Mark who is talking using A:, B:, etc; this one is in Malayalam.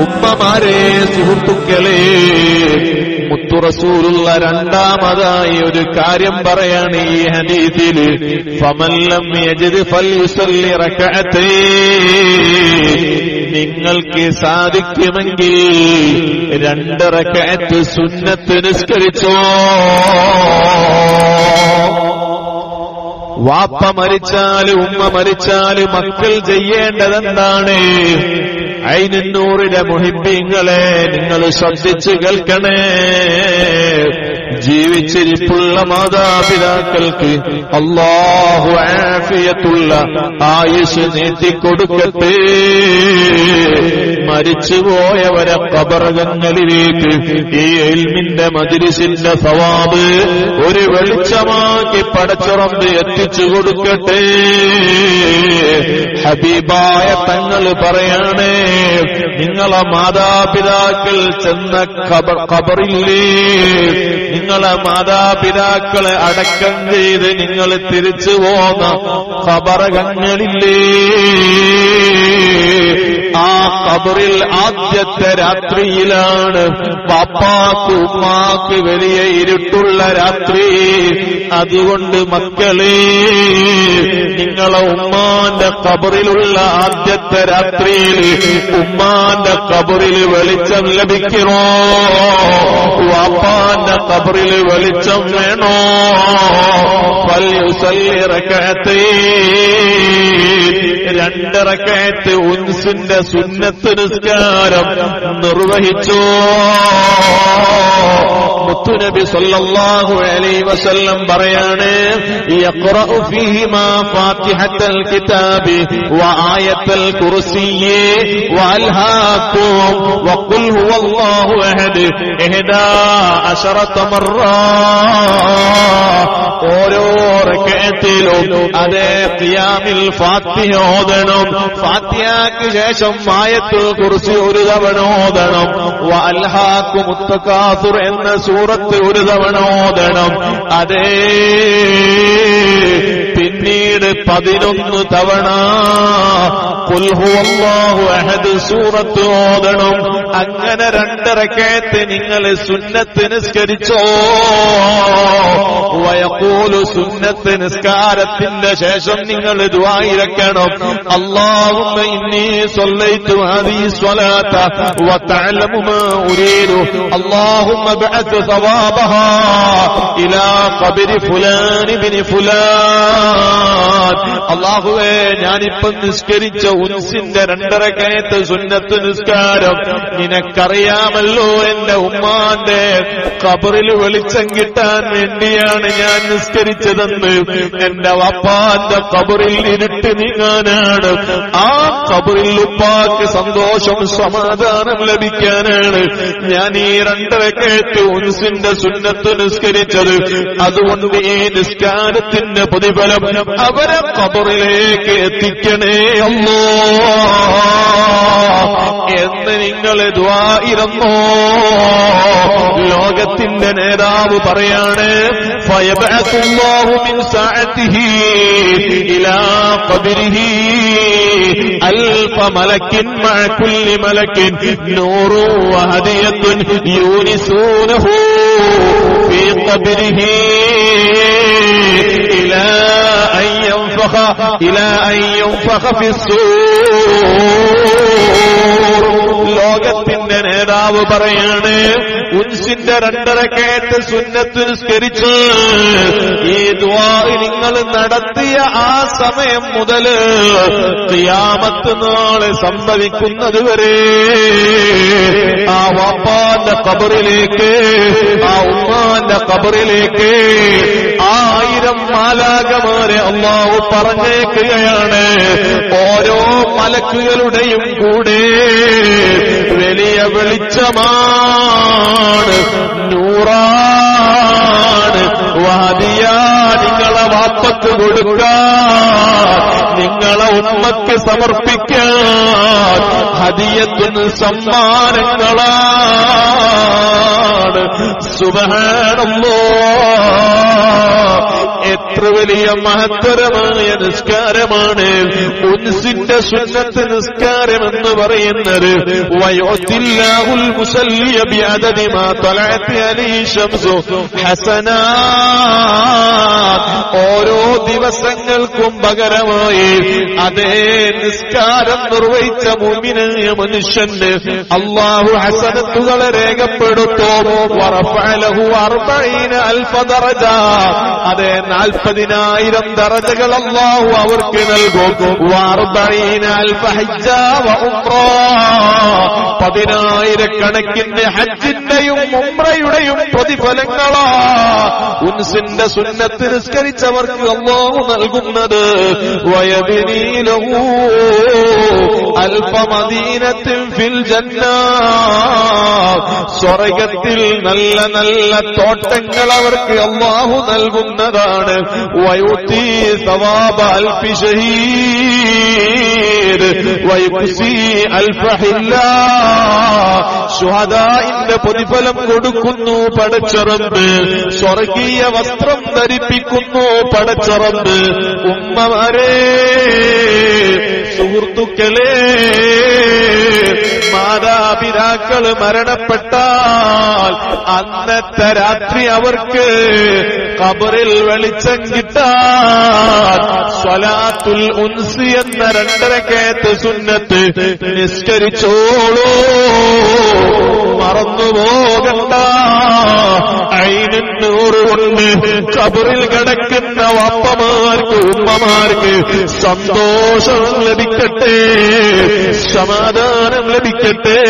A: ഉമ്മമാരെ, സുഹൃത്തുക്കളെ, മുത്തു റസൂലുള്ള രണ്ടാമതായി ഒരു കാര്യം പറയാണ് ഈ ഹദീസില്. ഫമൻ ലം യജിദ് ഫൽയുസല്ലി റകഅതൈൻ, നിങ്ങൾക്ക് സാധിക്കുമെങ്കിൽ 2 റകഅത്ത് സുന്നത്ത് നിസ്കരിച്ചോ. വാപ്പ മരിച്ചാല് ഉമ്മ മരിച്ചാല് മക്കൾ ചെയ്യേണ്ടതെന്താണ്? ഐനുന്നൂറിലെ മുഹിബ്ബീങ്ങളെ, നിങ്ങൾ ശ്രദ്ധിച്ചു കേൾക്കണേ. ജീവിച്ചിരിപ്പുള്ള മാതാപിതാക്കൾക്ക് അല്ലാഹു ആഫിയത്തുള്ള ആയുസ് നീട്ടിക്കൊടുക്കട്ടെ. മരിച്ചുപോയവരെ ഖബറുകളിലേക്ക് ഈ ഇൽമിന്റെ മജ്ലിസിന്റെ സവാബ് ഒരു വെളിച്ചമാക്കി പടച്ചുറമ്പ് എത്തിച്ചു കൊടുക്കട്ടെ. ഹബീബായ തങ്ങൾ പറയാണ്, നിങ്ങളെ മാതാപിതാക്കൾ ചെന്ന ഖബറില്ലേ, നിങ്ങളെ മാതാപിതാക്കളെ അടക്കം ചെയ്ത് നിങ്ങൾ തിരിച്ചു പോന്ന ഖബറകളില്ലേ, ആ ഖബറിൽ ആദ്യത്തെ രാത്രിയിലാണ് പാപ്പാക്ക് ഉമ്മാക്ക് വലിയ ഇരുട്ടുള്ള രാത്രി. അതുകൊണ്ട് മക്കളെ, നിങ്ങളെ ഉമ്മാന്റെ ഖബറിലുള്ള ആദ്യത്തെ രാത്രിയിൽ ഉമ്മാന്റെ ഖബറിൽ വെളിച്ചം ലഭിക്കണോ? വാപ്പാന്റെ ഖബറിൽ വെളിച്ചം വേണോ? ഫൽയുസല്ലി റകഅതൈൻ, 2 റകഅത്ത് ഉൻസിന്റെ സുന്നത്ത് നിസ്കാരം നിർവഹിച്ചോ. മുത്തുനബി സല്ലല്ലാഹു അലൈഹി വസല്ലം പറയാണ്, യഖറഉ ഫീഹിമാ ഫാത്തിഹത്തുൽ കിതാബി വആയത്തുൽ കുർസിയ്യി വഅൽഹാകും വഖുൽ ഹുവല്ലാഹു അഹദ് 11 മർറ. ഓരോ റകഅത്തിലും അതേ ഖിയാമിൽ ഫാത്തിഹ ഓതണം. ഫാത്തിഹയ്ക്ക് ശേഷം ആയത്തുൽ കുർസി ഒരു തവണ ഓതണം. വഅൽഹാകുമുത് തകാസുർ എന്ന സൂറത്ത് ഒരു തവണ ഓതണം. അതേ പിന്നീട് 11 തവണ ഖുൽ ഹുവല്ലാഹു അഹദ് സൂറത്ത് ഓതണം. അങ്ങനെ 2 റകഅത്ത് നിങ്ങൾ സുന്നത്ത് നിസ്കരിച്ചോ. വയഖൂലു, സുന്നത്ത് നിസ്കാരത്തിന്റെ ശേഷം നിങ്ങൾ ദുആ ഇറക്കണം. അല്ലാഹുമ്മ ഇന്നി സ്വല്ലൈതു ഹാദിഹി സ്വലാത വതഅലമു മാ ഉരീദു അല്ലാഹുമ്മ ബഅത് സവാബഹാ ഇലാ ഖബരി ഫുലാൻ ഇബ്നു ഫുലാൻ. അല്ലാഹുവേ, ഞാനിപ്പം നിസ്കരിച്ച ഉൻസിന്റെ 2 റകഅത്ത് സുന്നത്ത് നിസ്കാരം നിനക്കറിയാമല്ലോ, എന്റെ ഉമ്മാന്റെ ഖബറിൽ വെളിച്ചം കിട്ടാൻ വേണ്ടിയാണ് ഞാൻ നിസ്കരിച്ചതെന്ന്. എന്റെ വാപ്പാന്റെ ഖബറിൽ ഇരുട്ട് നീങ്ങാനാണ്. ആ ഖബറിൽ ഉപ്പാക്ക് സന്തോഷം സമാധാനം ലഭിക്കാനാണ് ഞാൻ ഈ 2 റകഅത്ത് ഉൻസിന്റെ സുന്നത്ത് നിസ്കരിച്ചത്. അതുകൊണ്ട് ഈ നിസ്കാരത്തിന്റെ പ്രതിഫലം അവരെ ഖബറിലേക്ക് എത്തിക്കണേ അല്ലാഹ് എന്ന് നിങ്ങൾ ദുആ ഇറന്നോ. ലോകത്തിന്റെ നേതാവ് പറയാണ്, ഫയബഅത്തുല്ലാഹു മിൻ സഅതിഹി ഇലാ ഖബരിഹി അൽഫ മലക്കിൻ മഅ കുല്ലി മലക്കിൻ നൂറു വഹദിയത്തുൻ യൂനിസൂനഹു ഫീ ഖബരിഹി ഇലാ അൻ യൻഫഖ ഫിസ്സൂർ. ലോകത്തിന്റെ നേതാവ് പറയാണ്, ഉൻസിന്റെ 2 റകഅത്ത് സുന്നത്ത് നിസ്കരിച്ച് ഈ ദുആ നിങ്ങൾ നടത്തിയ ആ സമയം മുതൽ ഖിയാമത്ത് നാളെ സംഭവിക്കുന്നത് വരെ ആ വാപ്പാന്റെ ഖബറിലേക്ക്, ആ ഉമ്മാന്റെ ഖബറിലേക്ക് 1000 മാലാഖമാരെ അല്ലാഹു പറഞ്ഞേക്കുകയാണ്. ഓരോ മലക്കുകളുടെയും കൂടെ വലിയ വെളിച്ചമാണ്, നൂറാണ്. വഹദിയ, നിങ്ങളെ വാപ്പക്ക് കൊടുക്കാൻ, നിങ്ങളെ ഉമ്മക്ക് സമർപ്പിക്കാൻ ഹദിയത്തുന് സമ്മാനങ്ങളാണ്. സുബ്ഹാനല്ലാഹ്. എത്ര വലിയ മഹത്തരമായ നിസ്കാരമാണ് ഉൻസിന്റെ സുന്നത്ത് നിസ്കാരമെന്ന് പറയുന്നത്. വയുതില്ലാഹുൽ മുസല്ലിയ ബിഅദദി മാ തലഅത് അലൈഹി ശംസു ഹസനാത്ത്. ഓരോ ദിവസങ്ങൾക്കും പകരമായി അതേ നിസ്കാരം നിർവഹിച്ച മുഅ്മിനായ മനുഷ്യന് അല്ലാഹു ഹസനത്തുകളെ രേഖപ്പെടുത്തും. വറഫഅ ലഹു 40,000 ദറജ. അതേ 40,000 ദറജകൾ അല്ലാഹു അവർക്ക് നൽകും. 40,000 ഹജ്ജ വ ഉംറ. 10,000 കണക്കിന് ഹജ്ജിന്റെയും ഉംറയുടെയും പ്രതിഫലങ്ങളാ ഉൻസിന്റെ സുന്നത്ത് നിസ്കരിച്ചവർക്ക് അല്ലാഹു നൽകുന്നത്. വയബ്നി ലഹു അൽഫ മദീനത്തിൻ ഫിൽ ജന്ന. സ്വർഗ്ഗത്തിൽ നല്ല നല്ല തോട്ടങ്ങൾ അവർക്ക് അല്ലാഹു നൽകുന്നതാണ്. വയുതി സവാബ അൽഫി ഷഹീദ് വയുക്സി അൽഫ ഹില്ല. ശുഹദാഇന്റെ പ്രതിഫലം കൊടുക്കുന്നു പടച്ചറബ്. സ്വർഗീയ വസ്ത്രം ധരിപ്പിക്കുന്നു പടച്ചറബ്. ഉമ്മമാരെ, സുഹൃത്തുക്കളെ, മാതാപിതാക്കൾ മരണപ്പെട്ടാൽ അന്നത്തെ രാത്രി അവർക്ക് ഖബറിൽ വെളിച്ചം കിട്ടാൻ സ്വലാത്തുൽ ഉൻസി എന്ന 2 റക്അത്ത് സുന്നത്ത് നിസ്കരിച്ചോളൂ. മറന്നുപോകണ്ട. ഐനൂറ് കൊണ്ട് ഖബറിൽ കിടക്കുന്ന വാപ്പമാർക്ക് ഉമ്മമാർക്ക് സന്തോഷം ലഭിക്കട്ടെ, സമാധാനം ലഭിക്കട്ടെ.